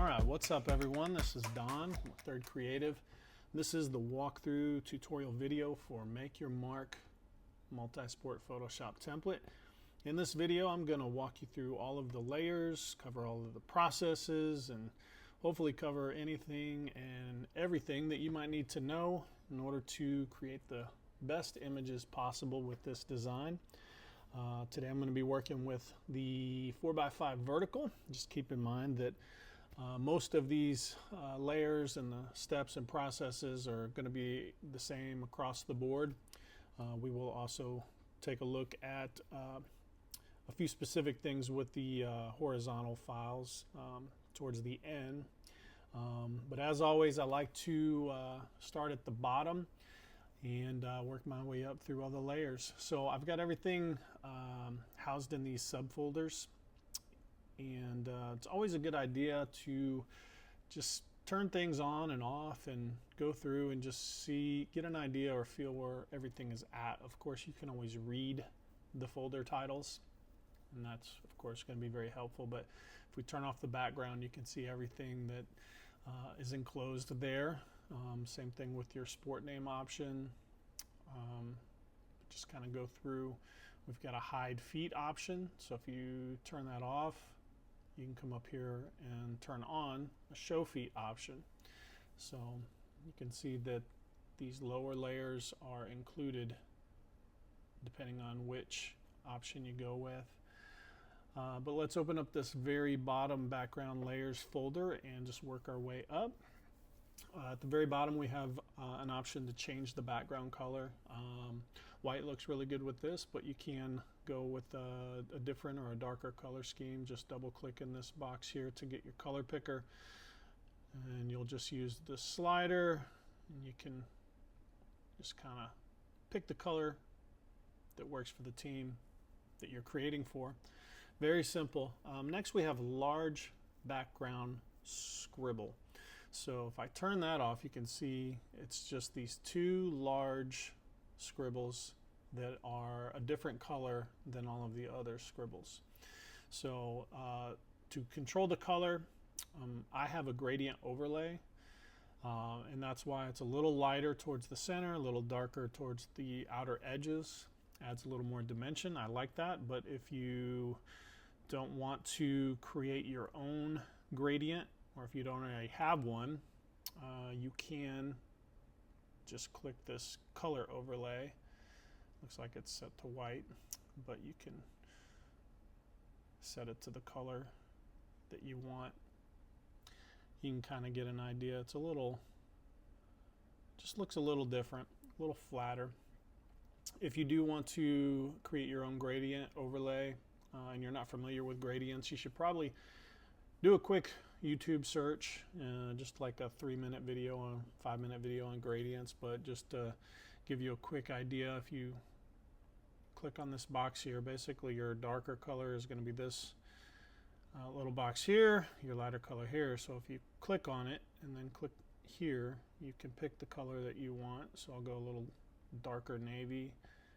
Alright, what's up everyone? This is Don with Third Creative. This is the walkthrough tutorial video for Make Your Mark Multi-Sport Photoshop template. In this video I'm going to walk you through all of the layers, cover all of the processes, and hopefully cover anything and everything that you might need to know in order to create the best images possible with this design. Today I'm going to be working with the 4x5 vertical. Just keep in mind that most of these layers and the steps and processes are going to be the same across the board. We will also take a look at a few specific things with the horizontal files towards the end. But as always, I like to start at the bottom and work my way up through all the layers. So I've got everything housed in these subfolders, and it's always a good idea to just turn things on and off and go through and just get an idea or feel where everything is at. Of course, you can always read the folder titles, and that's of course going to be very helpful. But if we turn off the background, you can see everything that is enclosed there. Same thing with your sport name option. Just kind of go through. We've got a hide feet option, so if you turn that off, you can come up here and turn on a show feet option. So you can see that these lower layers are included depending on which option you go with. But let's open up this very bottom background layers folder and just work our way up. At the very bottom we have an option to change the background color. White looks really good with this, but you can go with a different or a darker color scheme. Just double click in this box here to get your color picker, and you'll just use the slider and you can just kind of pick the color that works for the team that you're creating for. Very simple. Next we have large background scribble. So if I turn that off, you can see it's just these two large scribbles that are a different color than all of the other scribbles. So to control the color, I have a gradient overlay, and that's why it's a little lighter towards the center, a little darker towards the outer edges. Adds a little more dimension. I like that. But if you don't want to create your own gradient, or if you don't already have one, you can just click this color overlay. Looks like it's set to white, but you can set it to the color that you want. You can kind of get an idea. It's a little, just looks a little different, a little flatter. If you do want to create your own gradient overlay and you're not familiar with gradients, you should probably do a quick YouTube search, just like a 3-minute video or 5-minute video on gradients. But just to give you a quick idea, if you click on this box here, basically your darker color is going to be this little box here, your lighter color here. So if you click on it and then click here, you can pick the color that you want. So I'll go a little darker navy.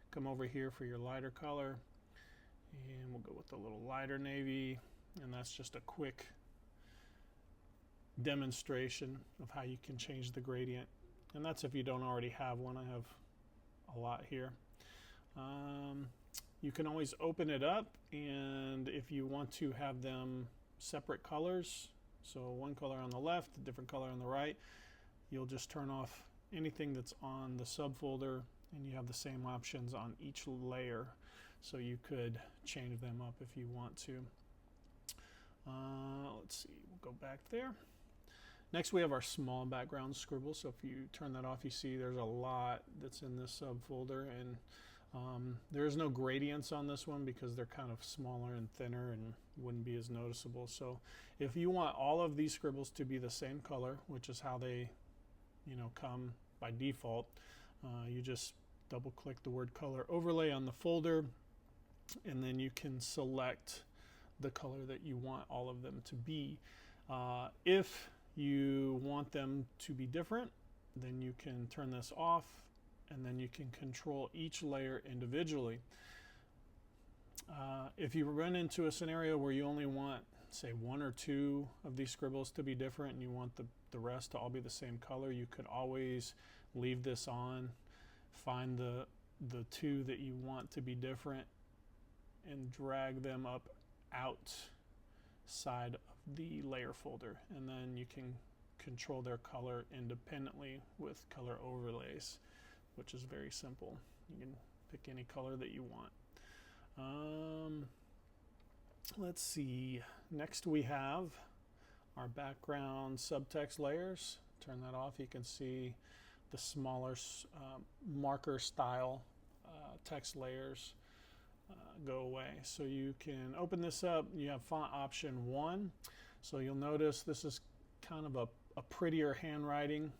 Come over here for your lighter color, and we'll go with a little lighter navy. And that's just a quick demonstration of how you can change the gradient. And that's if you don't already have one. I have a lot here. You can always open it up, and if you want to have them separate colors, so one color on the left, a different color on the right, you'll just turn off anything that's on the subfolder, and you have the same options on each layer. So you could change them up if you want to. Let's see, we'll go back there. Next we have our small background scribble. So if you turn that off, you see there's a lot that's in this subfolder, and there is no gradients on this one because they're kind of smaller and thinner and wouldn't be as noticeable. So if you want all of these scribbles to be the same color, which is how they come by default, you just double click the word color overlay on the folder, and then you can select the color that you want all of them to be. If you want them to be different, then you can turn this off, and then you can control each layer individually. If you run into a scenario where you only want say 1 or 2 of these scribbles to be different and you want the rest to all be the same color, you could always leave this on, find the 2 that you want to be different, and drag them up outside of the layer folder, and then you can control their color independently with color overlays, which is very simple. You can pick any color that you want. Let's see, next we have our background subtext layers. Turn that off. You can see the smaller marker style text layers go away. So you can open this up. You have font option 1. So you'll notice this is kind of a prettier handwriting.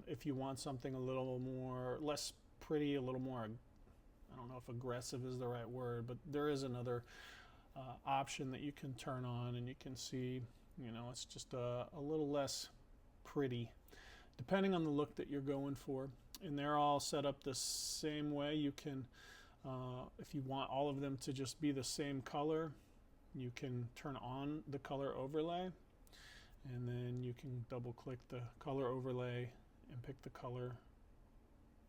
If you want something a little more, less pretty, a little more, I don't know if aggressive is the right word, but there is another option that you can turn on, and you can see, you know, it's just a little less pretty, depending on the look that you're going for. And they're all set up the same way. You can, if you want all of them to just be the same color, you can turn on the color overlay, and then you can double click the color overlay and pick the color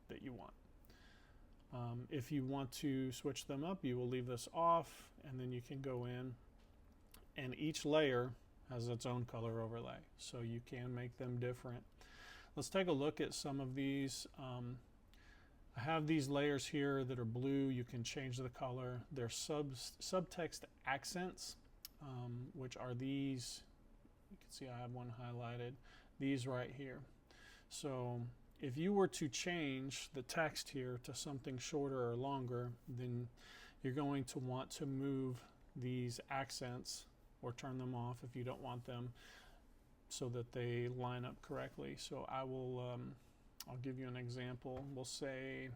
that you want. If you want to switch them up, you will leave this off, and then you can go in, and each layer has its own color overlay, so you can make them different. Let's take a look at some of these. I have these layers here that are blue. You can change the color. They're subtext accents, which are these. You can see I have one highlighted. These right here. So if you were to change the text here to something shorter or longer, then you're going to want to move these accents or turn them off if you don't want them, so that they line up correctly. So I will, I'll give you an example. We'll say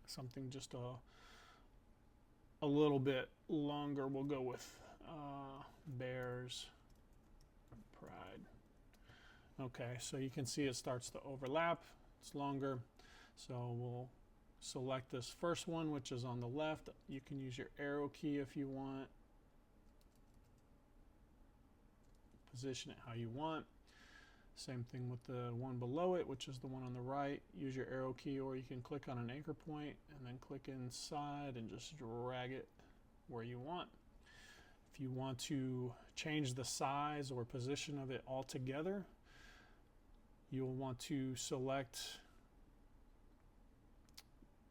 something just a little bit longer. We'll go with Bears Pride. Okay, so you can see it starts to overlap. It's longer. So we'll select this first one, which is on the left. You can use your arrow key if you want. Position it how you want. Same thing with the one below it, which is the one on the right. Use your arrow key, or you can click on an anchor point and then click inside and just drag it where you want. If you want to change the size or position of it altogether, you'll want to select,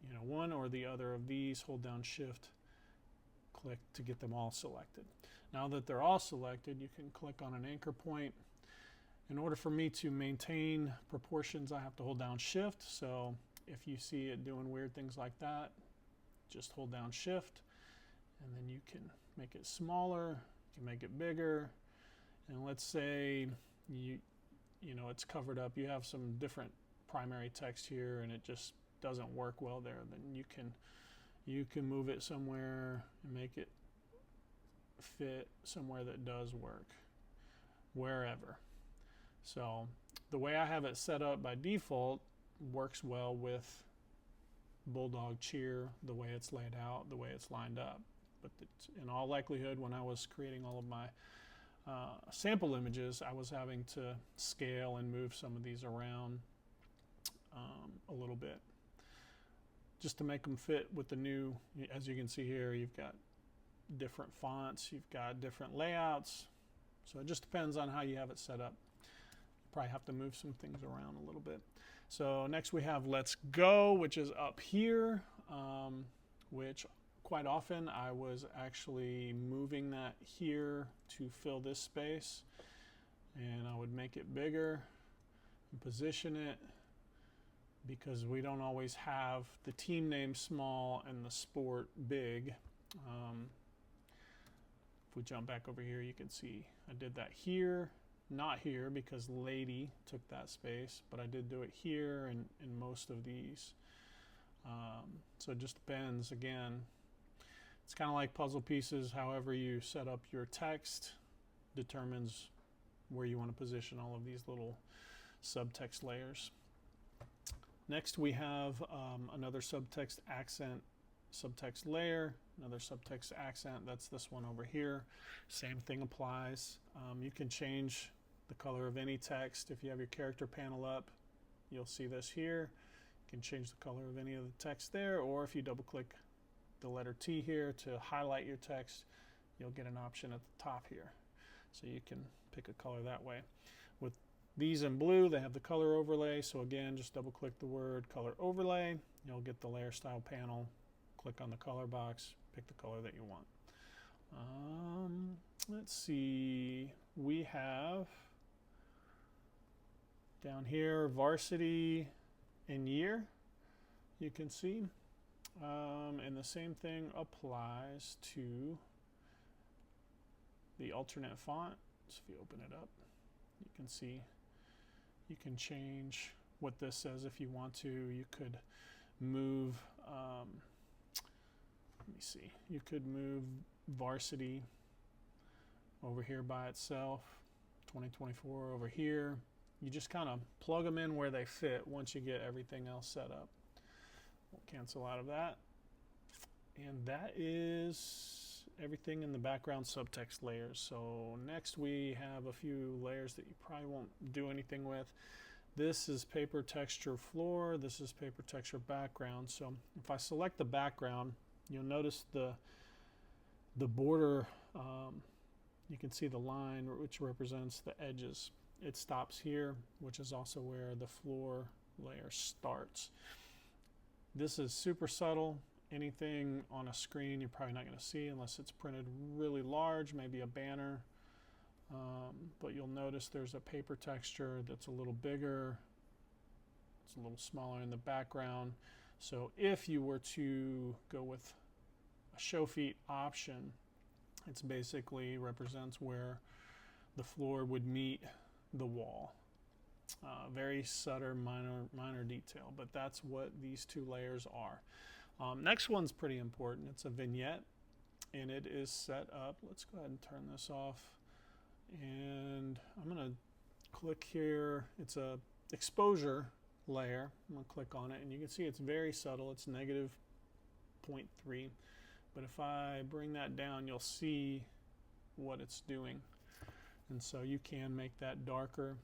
you know, one or the other of these. Hold down Shift, click to get them all selected. Now that they're all selected, you can click on an anchor point. In order for me to maintain proportions, I have to hold down Shift. So if you see it doing weird things like that, just hold down Shift, and then you can make it smaller, you can make it bigger. And let's say you know it's covered up, you have some different primary text here and it just doesn't work well there, then you can move it somewhere and make it fit somewhere that does work, wherever. So the way I have it set up by default works well with Bulldog Cheer, the way it's laid out, the way it's lined up. But in all likelihood, when I was creating all of my sample images, I was having to scale and move some of these around a little bit, just to make them fit with the new. As you can see here, you've got different fonts, you've got different layouts, so it just depends on how you have it set up. You probably have to move some things around a little bit. So next we have Let's Go, which is up here, which quite often I was actually moving that here to fill this space, and I would make it bigger and position it, because we don't always have the team name small and the sport big. If we jump back over here, you can see I did that here, not here because Lady took that space, but I did do it here and in most of these. So it just depends. Again, it's kind of like puzzle pieces. However you set up your text determines where you want to position all of these little subtext layers. Next we have another subtext accent subtext layer, another subtext accent. That's this one over here. Same thing applies. You can change the color of any text. If you have your character panel up, you'll see this here. You can change the color of any of the text there, or if you double click the letter T here to highlight your text, you'll get an option at the top here. So you can pick a color that way. With these in blue, they have the color overlay. So again, just double click the word color overlay. You'll get the layer style panel. Click on the color box, pick the color that you want. Let's see, we have down here varsity and year, you can see. And the same thing applies to the alternate font. So if you open it up, you can see you can change what this says if you want to. You could move, let me see, you could move varsity over here by itself, 2024 over here. You just kind of plug them in where they fit once you get everything else set up. We'll cancel out of that. And that is everything in the background subtext layers. So next we have a few layers that you probably won't do anything with. This is paper texture floor. This is paper texture background. So if I select the background, you'll notice the border, you can see the line which represents the edges. It stops here, which is also where the floor layer starts. This is super subtle. Anything on a screen you're probably not going to see unless it's printed really large, maybe a banner. But you'll notice there's a paper texture that's a little bigger. It's a little smaller in the background. So if you were to go with a show feet option, it's basically represents where the floor would meet the wall. Very subtle, minor detail, but that's what these two layers are. Next one's pretty important. It's a vignette, and it is set up. Let's go ahead and turn this off. And I'm going to click here. It's a exposure layer. I'm going to click on it, and you can see it's very subtle. It's negative 0.3. But if I bring that down, you'll see what it's doing. And so you can make that darker.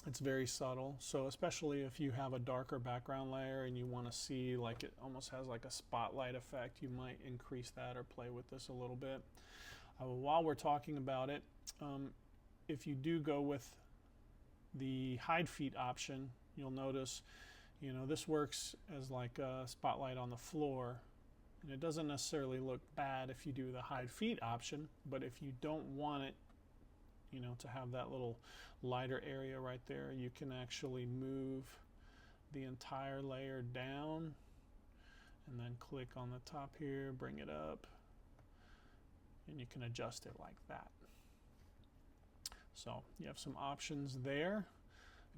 It's very subtle. So especially if you have a darker background layer and you want to see like it almost has like a spotlight effect, you might increase that or play with this a little bit. While we're talking about it, if you do go with the hide feet option, you'll notice, you know, this works as like a spotlight on the floor. And it doesn't necessarily look bad if you do the hide feet option, but if you don't want it, you know, to have that little lighter area right there, you can actually move the entire layer down and then click on the top here, bring it up, and you can adjust it like that. So you have some options there.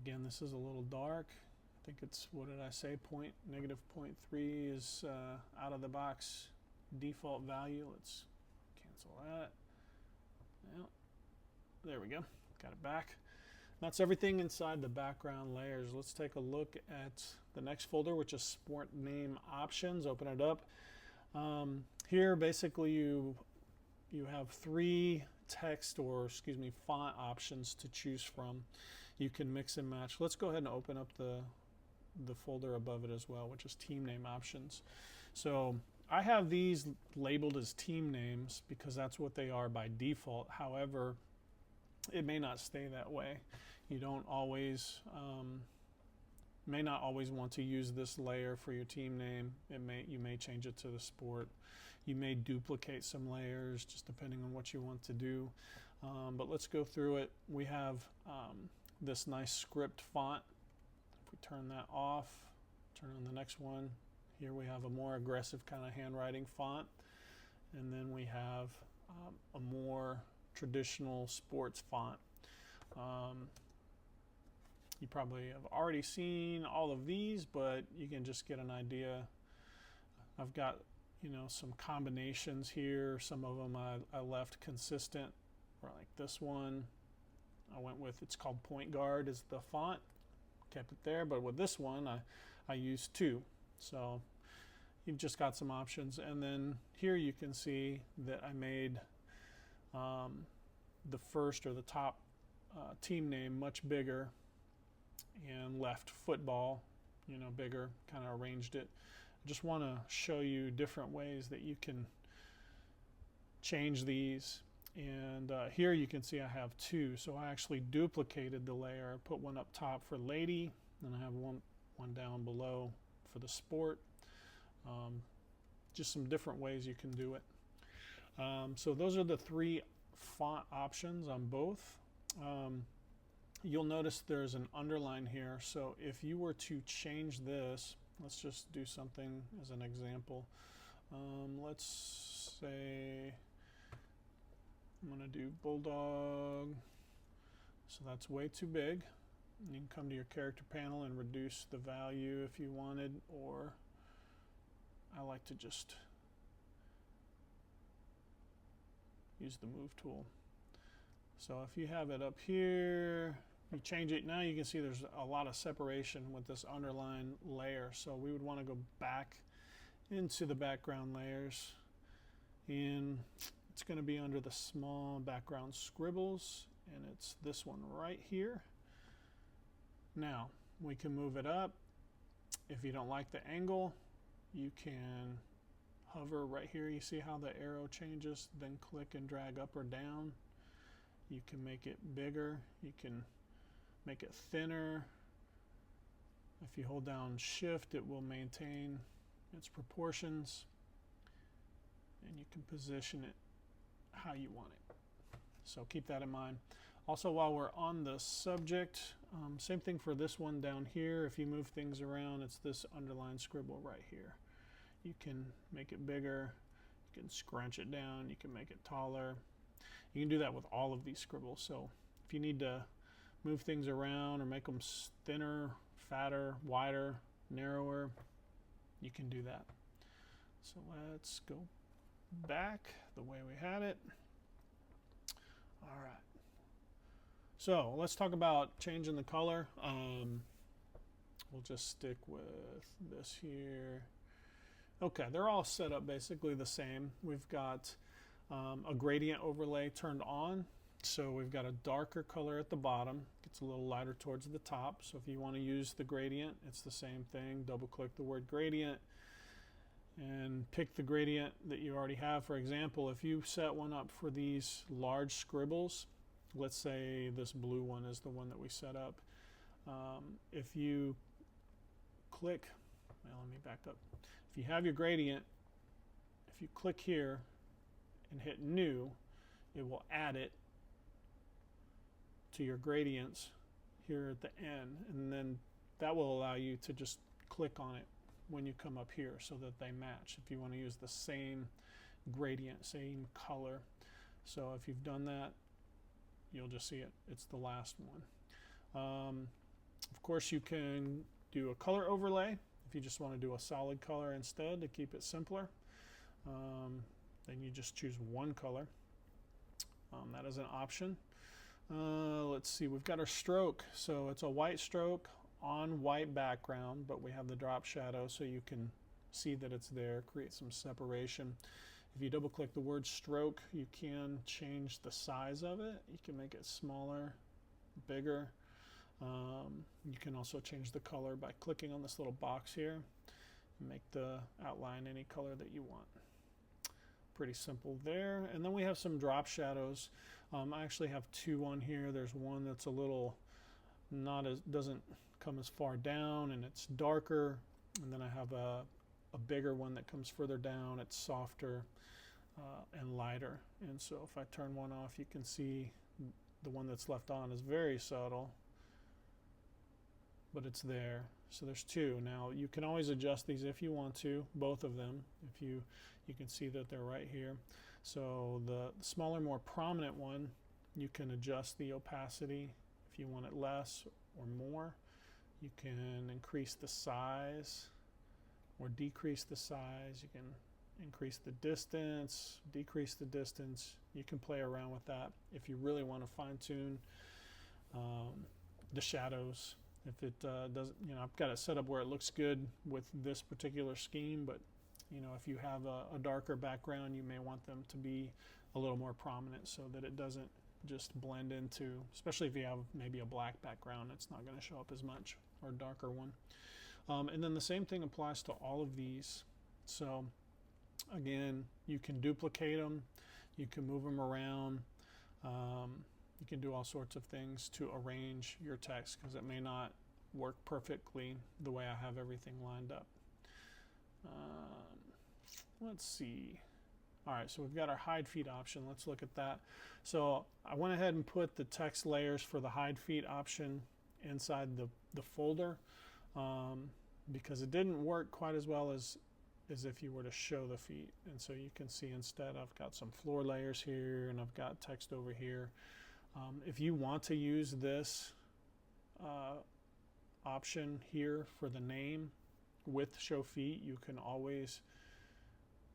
Again, this is a little dark. I think it's, what did I say, negative 0.3 is out of the box default value. Let's cancel that. Well, there we go, got it back. That's everything inside the background layers. Let's take a look at the next folder, which is sport name options. Open it up. Here basically you have three text, or excuse me, font options to choose from. You can mix and match. Let's go ahead and open up the folder above it as well, which is team name options. So I have these labeled as team names because that's what they are by default. However, it may not stay that way. You don't always, may not always want to use this layer for your team name. You may change it to the sport. You may duplicate some layers just depending on what you want to do. But let's go through it. We have this nice script font. If we turn that off, turn on the next one. Here we have a more aggressive kind of handwriting font. And then we have a more traditional sports font. You probably have already seen all of these, but you can just get an idea. I've got, you know, some combinations here. Some of them I left consistent, or like this one. I went with, it's called Point Guard is the font. Kept it there, but with this one I used two. So you've just got some options. And then here you can see that I made the first or the top team name much bigger and left football, bigger, kind of arranged it. I just want to show you different ways that you can change these. And here you can see I have two, so I actually duplicated the layer. I put one up top for lady, and I have one down below for the sport. Just some different ways you can do it. So those are the three font options on both. You'll notice there's an underline here, so if you were to change this, let's just do something as an example. Let's say I'm going to do bulldog, so that's way too big. You can come to your character panel and reduce the value if you wanted, or I like to just use the move tool. So if you have it up here, you change it, now you can see there's a lot of separation with this underline layer. So we would want to go back into the background layers, and it's going to be under the small background scribbles, and it's this one right here. Now we can move it up. If you don't like the angle, you can hover right here. You see how the arrow changes, then click and drag up or down. You can make it bigger, you can make it thinner. If you hold down shift, it will maintain its proportions, and you can position it how you want it. So keep that in mind. Also, while we're on the subject, same thing for this one down here. If you move things around, it's this underline scribble right here. You can make it bigger, you can scrunch it down, you can make it taller. You can do that with all of these scribbles. So if you need to move things around or make them thinner, fatter, wider, narrower, you can do that. So let's go back the way we had it. All right. So let's talk about changing the color. We'll just stick with this here. Okay, they're all set up basically the same. We've got a gradient overlay turned on. So we've got a darker color at the bottom. It's a little lighter towards the top. So if you want to use the gradient, it's the same thing. Double click the word gradient and pick the gradient that you already have. For example, if you set one up for these large scribbles, let's say this blue one is the one that we set up. If you click, well, let me back up. If you have your gradient, if you click here and hit new, it will add it to your gradients here at the end, and then that will allow you to just click on it when you come up here so that they match if you want to use the same gradient, same color. So if you've done that, you'll just see it. It's the last one. Of course, you can do a color overlay if you just want to do a solid color instead to keep it simpler. Then you just choose one color. That is an option. Let's see, we've got our stroke. So it's a white stroke on white background, but we have the drop shadow so you can see that it's there, create some separation. If you double click the word stroke, you can change the size of it. You can make it smaller, bigger. You can also change the color by clicking on this little box here and make the outline any color that you want. Pretty simple there. And then we have some drop shadows. I actually have two on here. There's one that's a little doesn't come as far down and it's darker. And then I have a bigger one that comes further down. It's softer and lighter. And so if I turn one off, you can see the one that's left on is very subtle, but it's there. So there's two. Now you can always adjust these if you want to, both of them. If you can see that they're right here. So the smaller, more prominent one, you can adjust the opacity if you want it less or more. You can increase the size or decrease the size. You can increase the distance, decrease the distance. You can play around with that if you really want to fine tune the shadows. If it doesn't, I've got it set up where it looks good with this particular scheme, but You know, if you have a darker background, you may want them to be a little more prominent so that it doesn't just blend into, especially if you have maybe a black background, it's not going to show up as much, or a darker one. And then the same thing applies to all of these. So again, you can duplicate them, you can move them around, you can do all sorts of things to arrange your text because it may not work perfectly the way I have everything lined up. Let's see. All right, so we've got our hide feed option. Let's look at that. So I went ahead and put the text layers for the hide feed option inside the folder because it didn't work quite as well as if you were to show the feet. And so you can see instead I've got some floor layers here and I've got text over here. If you want to use this option here for the name with show feet, you can always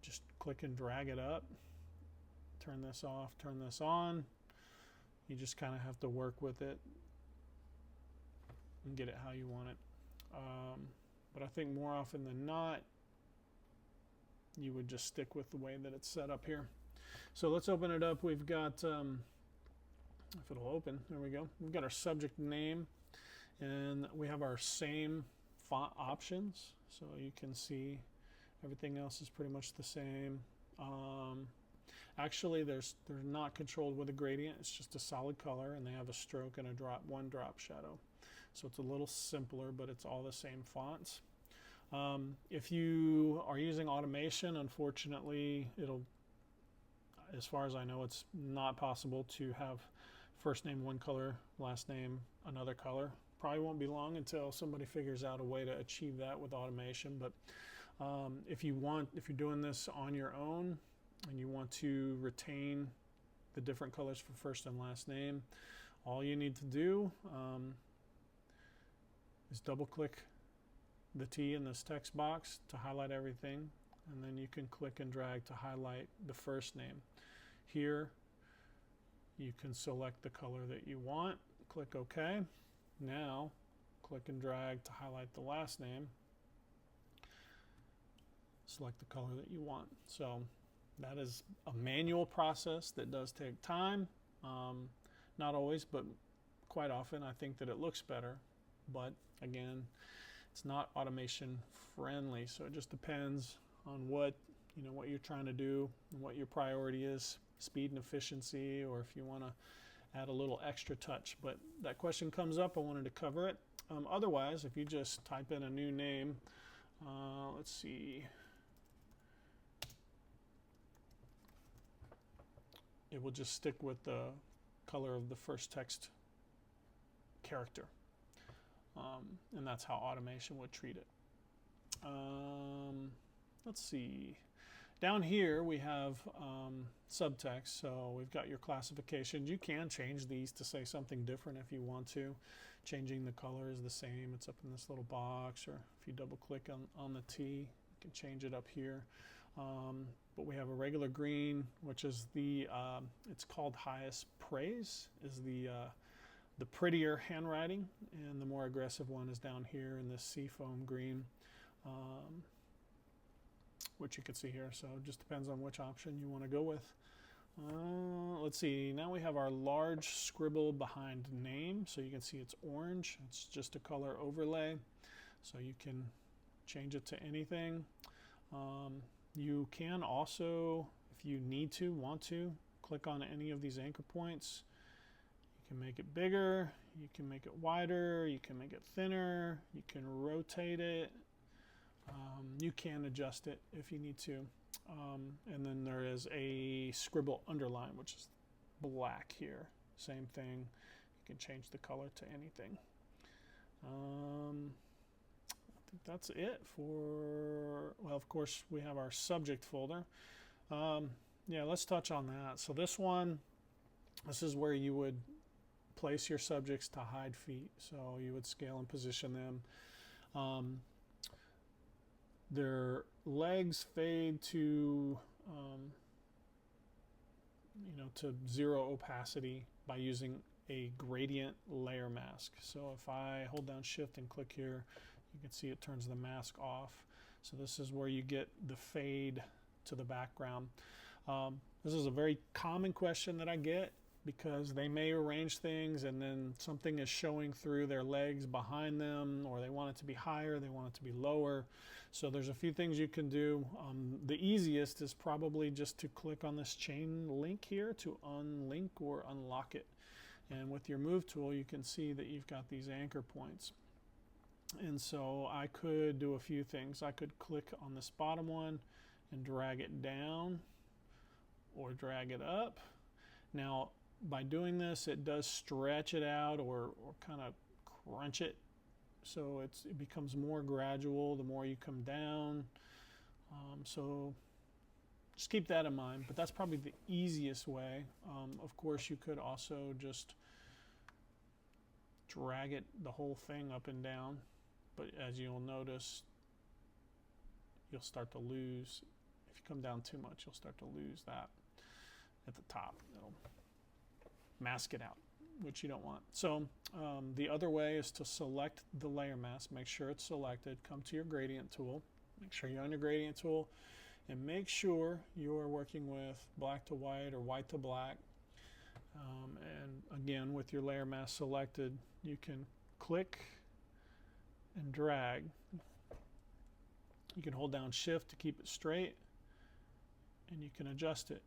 just click and drag it up, turn this off, turn this on. You just kind of have to work with it and get it how you want it. But I think more often than not, you would just stick with the way that it's set up here. So let's open it up. We've got, if it'll open, there we go. We've got our subject name, and we have our same font options. So you can see everything else is pretty much the same. Actually, they're not controlled with a gradient. It's just a solid color, and they have a stroke and a one drop shadow. So it's a little simpler, but it's all the same fonts. If you are using automation, unfortunately, as far as I know, it's not possible to have first name one color, last name another color. Probably won't be long until somebody figures out a way to achieve that with automation. But if you're doing this on your own and you want to retain the different colors for first and last name, all you need to do is double click the T in this text box to highlight everything, and then you can click and drag to highlight the first name. Here you can select the color that you want, click OK. Now click and drag to highlight the last name, select the color that you want. So that is a manual process that does take time. Not always, but quite often I think that it looks better, but again, it's not automation friendly, so it just depends on what you're trying to do and what your priority is, speed and efficiency, or if you want to add a little extra touch. But that question comes up, I wanted to cover it. Otherwise, if you just type in a new name, let's see, it will just stick with the color of the first text character. And that's how automation would treat it. Let's see. Down here we have subtext. So we've got your classifications. You can change these to say something different if you want to. Changing the color is the same. It's up in this little box, or if you double click on the T, you can change it up here. But we have a regular green, which is it's called highest praise, is the prettier handwriting, and the more aggressive one is down here in this seafoam green, which you can see here. So it just depends on which option you want to go with. Let's see, now we have our large scribble behind name. So you can see it's orange. It's just a color overlay. So you can change it to anything. You can also, if you want to, click on any of these anchor points. You can make it bigger, you can make it wider, you can make it thinner, you can rotate it, you can adjust it if you need to. And then there is a scribble underline, which is black here. Same thing, you can change the color to anything. I think that's it for, well, of course, we have our subject folder. Yeah, let's touch on that. So this is where you would place your subjects to hide feet. So you would scale and position them. Their legs fade to to 0 opacity by using a gradient layer mask. So if I hold down Shift and click here, you can see it turns the mask off. So this is where you get the fade to the background. This is a very common question that I get, because they may arrange things and then something is showing through their legs behind them, or they want it to be higher, they want it to be lower. So there's a few things you can do. The easiest is probably just to click on this chain link here to unlink or unlock it. And with your move tool, you can see that you've got these anchor points. And so I could do a few things. I could click on this bottom one and drag it down or drag it up. Now, by doing this, it does stretch it out or kind of crunch it. So it becomes more gradual the more you come down. So just keep that in mind, but that's probably the easiest way. Of course, you could also just drag it, the whole thing up and down, but as you'll notice, you'll start to lose. If you come down too much, you'll start to lose that at the top. It'll mask it out, which you don't want. So the other way is to select the layer mask, make sure it's selected, come to your gradient tool, make sure you're on your gradient tool, and make sure you're working with black to white or white to black. And again, with your layer mask selected, you can click and drag. You can hold down Shift to keep it straight, and you can adjust it.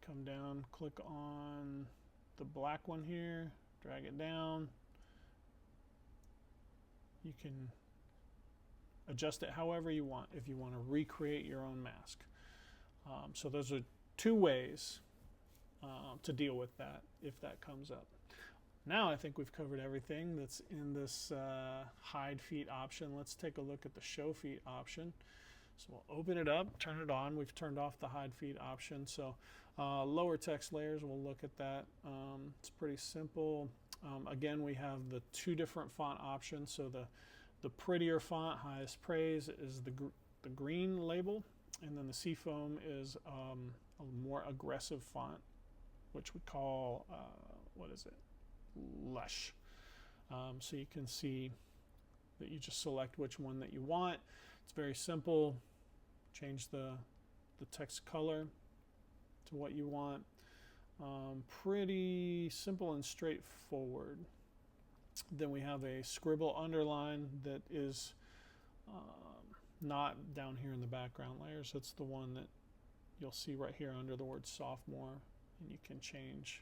Come down, click on the black one here, drag it down. You can adjust it however you want if you want to recreate your own mask. So those are two ways to deal with that if that comes up. Now I think we've covered everything that's in this hide feet option. Let's take a look at the show feet option. So we'll open it up, turn it on. We've turned off the hide feet option. So lower text layers, we'll look at that. It's pretty simple. Again, we have the two different font options. So the prettier font, highest praise, is the green label, and then the Seafoam is a more aggressive font, which we call, what is it? Lush. So you can see that you just select which one that you want. It's very simple. Change the text color to what you want. Pretty simple and straightforward. Then we have a scribble underline that is not down here in the background layers. That's the one that you'll see right here under the word sophomore, and you can change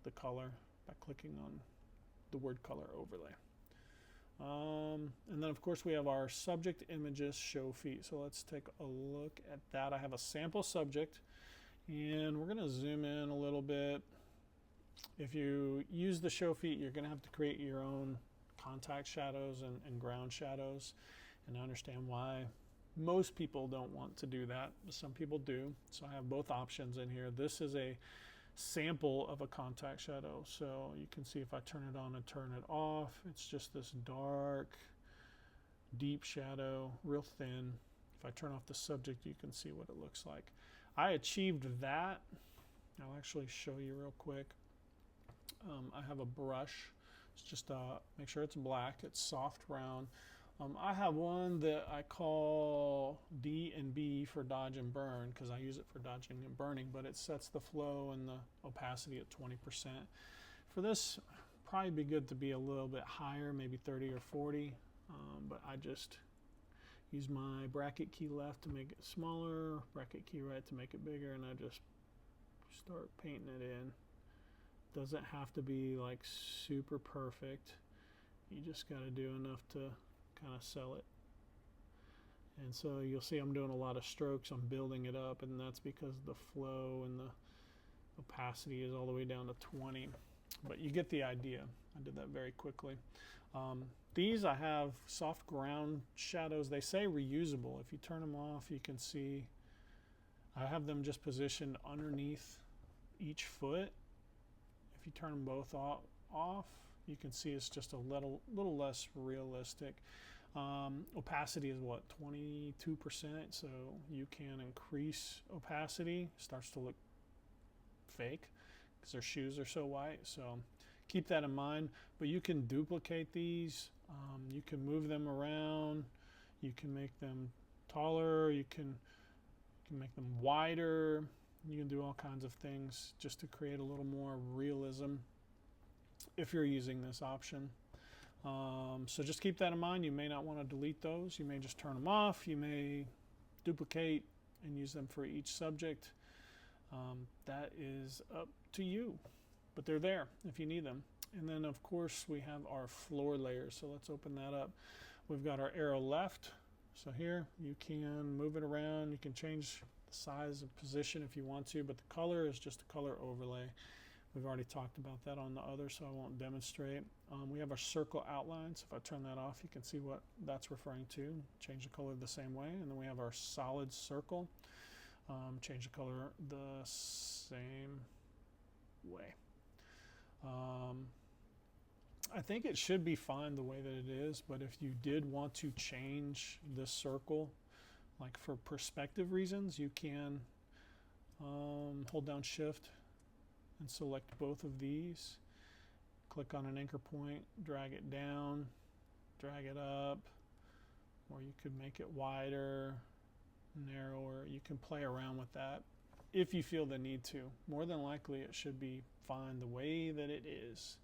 the color by clicking on the word color overlay. And then of course we have our subject images show feet. So let's take a look at that. I have a sample subject, and we're going to zoom in a little bit. If you use the show feet, you're going to have to create your own contact shadows and ground shadows, and I understand why most people don't want to do that, but some people do. So I have both options in here. This is a sample of a contact shadow, so you can see if I turn it on and turn it off, it's just this dark deep shadow, real thin. If I turn off the subject, you can see what it looks like. I achieved that. I'll actually show you real quick. I have a brush. It's just make sure it's black, it's soft round. I have one that I call D and B for dodge and burn, because I use it for dodging and burning, but it sets the flow and the opacity at 20%. For this, probably be good to be a little bit higher, maybe 30 or 40, but I just use my bracket key left to make it smaller, bracket key right to make it bigger, and I just start painting it in. Doesn't have to be like super perfect. You just got to do enough to kind of sell it. And so you'll see I'm doing a lot of strokes. I'm building it up, and that's because the flow and the opacity is all the way down to 20. But you get the idea. I did that very quickly. These I have soft ground shadows. They say reusable. If you turn them off, you can see I have them just positioned underneath each foot. If you turn them both off, you can see it's just a little less realistic. Opacity is what, 22%, so you can increase opacity. Starts to look fake because their shoes are so white, so keep that in mind. But you can duplicate these, you can move them around, You can make them taller, you can make them wider, you can do all kinds of things just to create a little more realism if you're using this option. So just keep that in mind. You may not want to delete those. You may just turn them off. You may duplicate and use them for each subject. That is up to you, but they're there if you need them. And then of course we have our floor layers. So let's open that up. We've got our arrow left. So here you can move it around. You can change the size and position if you want to, but the color is just a color overlay. We've already talked about that on the other, so I won't demonstrate. We have our circle outlines. If I turn that off, you can see what that's referring to. Change the color the same way. And then we have our solid circle. Change the color the same way. I think it should be fine the way that it is, but if you did want to change this circle, like for perspective reasons, you can hold down Shift and select both of these. Click on an anchor point, drag it down, drag it up, or you could make it wider, narrower. You can play around with that if you feel the need to. More than likely it should be fine the way that it is.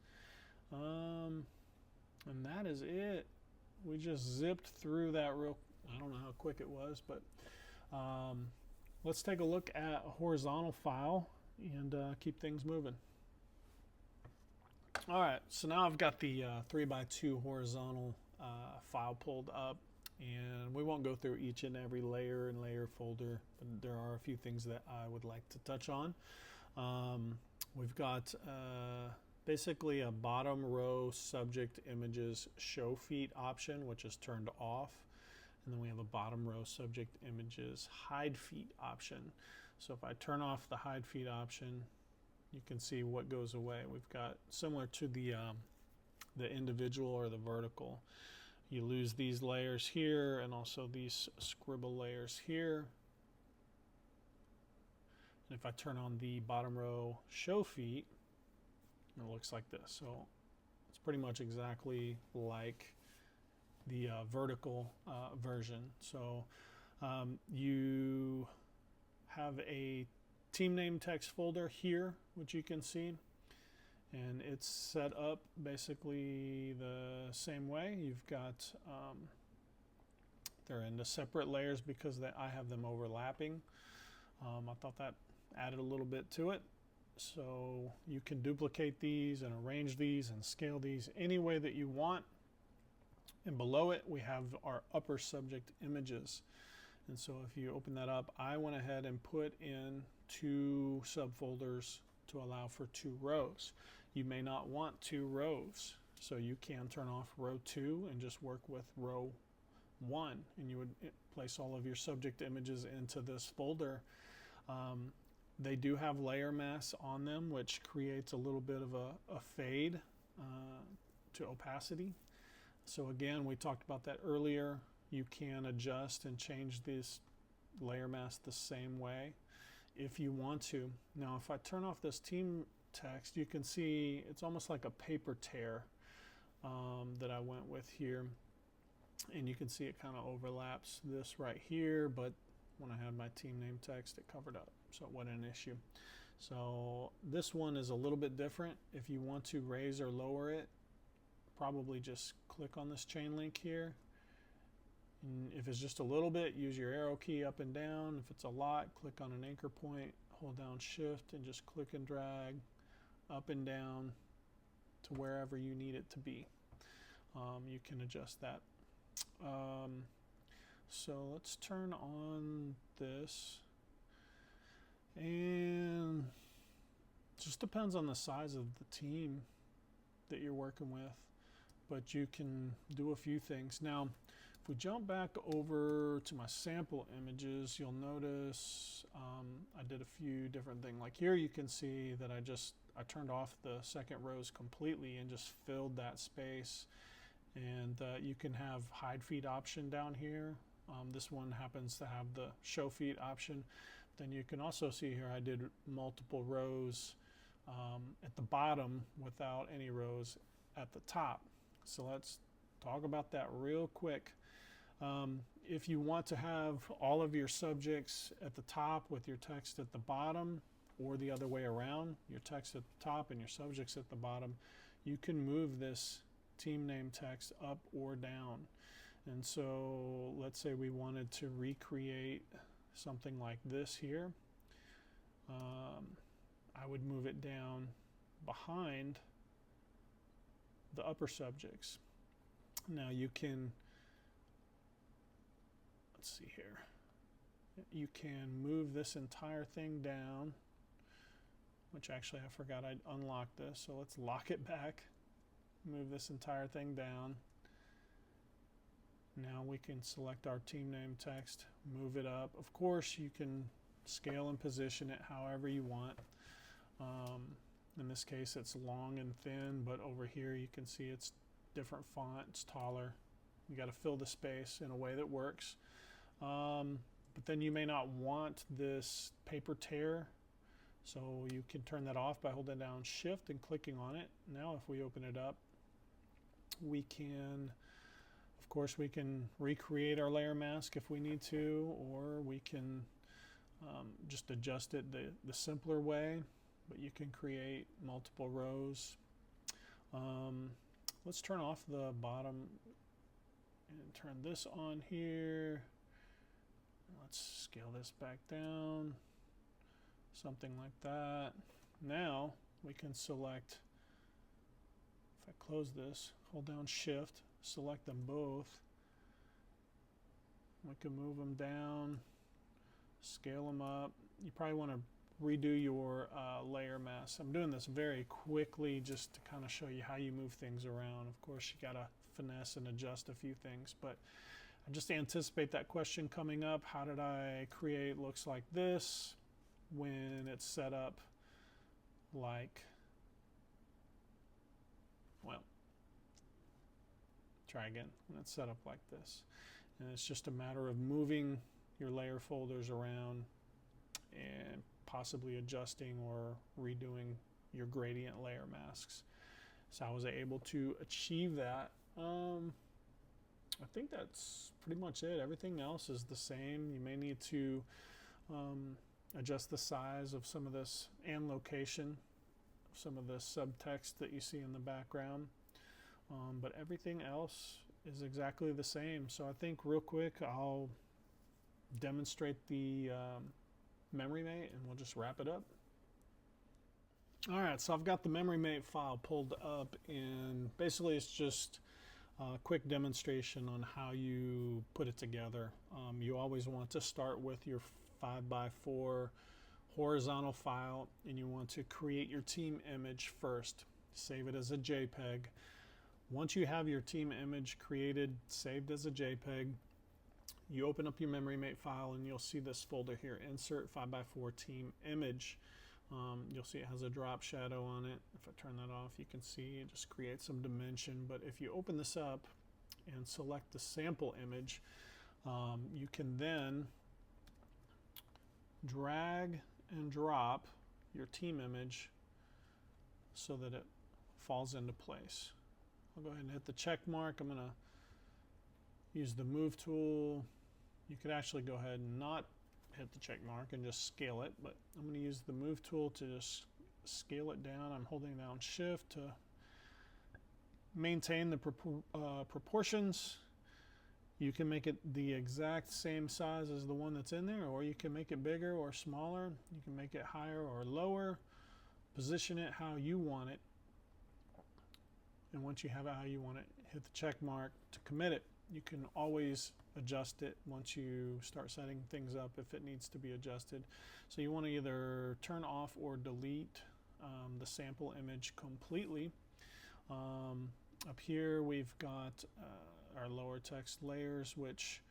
And that is it. We just zipped through that I don't know how quick it was, but let's take a look at a horizontal file and keep things moving. All right, so now I've got the 3x2 horizontal file pulled up, and we won't go through each and every layer and layer folder, but there are a few things that I would like to touch on. We've got basically a bottom row subject images show feet option, which is turned off. And then we have a bottom row subject images hide feet option. So if I turn off the hide feet option, you can see what goes away. We've got similar to the individual or the vertical. You lose these layers here and also these scribble layers here. And if I turn on the bottom row show feet, it looks like this. So it's pretty much exactly like the vertical version. So you have a team name text folder here, which you can see, and it's set up basically the same way. You've got they're into separate layers because I have them overlapping. I thought that added a little bit to it. So you can duplicate these and arrange these and scale these any way that you want. And below it we have our upper subject images. And so if you open that up, I went ahead and put in 2 subfolders to allow for 2 rows. You may not want 2 rows, so you can turn off row 2 and just work with row 1, and you would place all of your subject images into this folder. They do have layer masks on them, which creates a little bit of a fade to opacity. So again, we talked about that earlier. You can adjust and change this layer mask the same way if you want to. Now if I turn off this team text, you can see it's almost like a paper tear that I went with here, and you can see it kind of overlaps this right here, but when I had my team name text, it covered up, so it wasn't an issue. So this one is a little bit different. If you want to raise or lower it, probably just click on this chain link here. And if it's just a little bit, use your arrow key up and down. If it's a lot, click on an anchor point, hold down Shift, and just click and drag up and down to wherever you need it to be. You can adjust that. So let's turn on this, and it just depends on the size of the team that you're working with, but you can do a few things. Now if we jump back over to my sample images, you'll notice I did a few different things. Like here you can see that I turned off the second rows completely and just filled that space. And you can have hide feet option down here. This one happens to have the show feet option. Then you can also see here I did multiple rows at the bottom without any rows at the top. So let's talk about that real quick. if you want to have all of your subjects at the top with your text at the bottom, or the other way around, your text at the top and your subjects at the bottom, you can move this team name text up or down. And so let's say we wanted to recreate something like this here. I would move it down behind the upper subjects. Now you can, let's see here, you can move this entire thing down, which actually I forgot I'd unlock this, so let's lock it back, move this entire thing down. Now we can select our team name text, move it up. Of course, you can scale and position it however you want. In this case, it's long and thin, but over here you can see it's different font, it's taller. You got to fill the space in a way that works. But then you may not want this paper tear, so you can turn that off by holding down Shift and clicking on it. Now if we open it up, we can, of course, we can recreate our layer mask if we need to, or we can just adjust it the simpler way, but you can create multiple rows. Let's turn off the bottom and turn this on here. Let's scale this back down, something like that. Now we can select, if I close this, hold down Shift, select them both. We can move them down, scale them up. You probably want to redo your layer mask. I'm doing this very quickly just to kind of show you how you move things around. Of course, you got to finesse and adjust a few things, but I just anticipate that question coming up. How did I create looks like this when it's set up like, well, try again, when it's set up like this. And it's just a matter of moving your layer folders around and possibly adjusting or redoing your gradient layer masks. So I was able to achieve that. I think that's pretty much it. Everything else is the same. You may need to adjust the size of some of this and location of some of the subtext that you see in the background. But everything else is exactly the same. So I think real quick I'll demonstrate the MemoryMate and we'll just wrap it up. Alright, so I've got the MemoryMate file pulled up, and basically it's just a quick demonstration on how you put it together. You always want to start with your 5x4 horizontal file, and you want to create your team image first. Save it as a JPEG. Once you have your team image created, saved as a JPEG, you open up your MemoryMate file and you'll see this folder here, Insert 5x4 Team Image. You'll see it has a drop shadow on it. If I turn that off, you can see it just creates some dimension. But if you open this up and select the sample image, you can then drag and drop your team image so that it falls into place. I'll go ahead and hit the check mark. I'm going to use the move tool. You could actually go ahead and not hit the check mark and just scale it, but I'm going to use the move tool to just scale it down. I'm holding down Shift to maintain the proportions. You can make it the exact same size as the one that's in there, or you can make it bigger or smaller. You can make it higher or lower. Position it how you want it. And once you have it how you want it, hit the check mark to commit it. You can always adjust it once you start setting things up if it needs to be adjusted. So you want to either turn off or delete the sample image completely. Up here we've got our lower text layers, which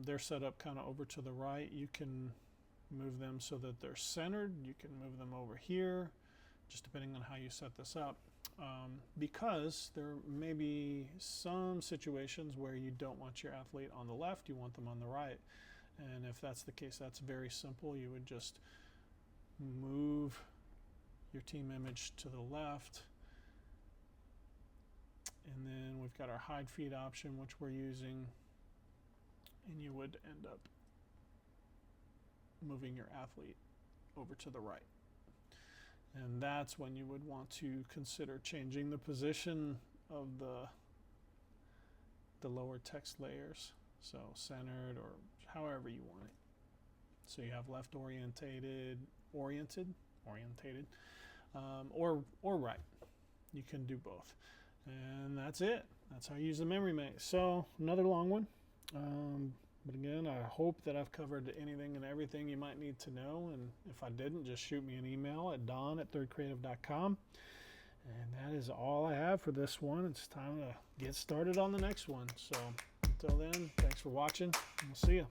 they're set up kind of over to the right. You can move them so that they're centered. You can move them over here, just depending on how you set this up. Because there may be some situations where you don't want your athlete on the left, you want them on the right. And if that's the case, that's very simple. You would just move your team image to the left. And then we've got our hide feed option, which we're using. and you would end up moving your athlete over to the right. And that's when you would want to consider changing the position of the lower text layers, so centered or however you want it. So you have left oriented, or right. You can do both. And that's it. That's how you use the memory maze. So another long one. But again, I hope that I've covered anything and everything you might need to know. And if I didn't, just shoot me an email at don@thirdcreative.com. And that is all I have for this one. It's time to get started on the next one. So until then, thanks for watching. And we'll see you.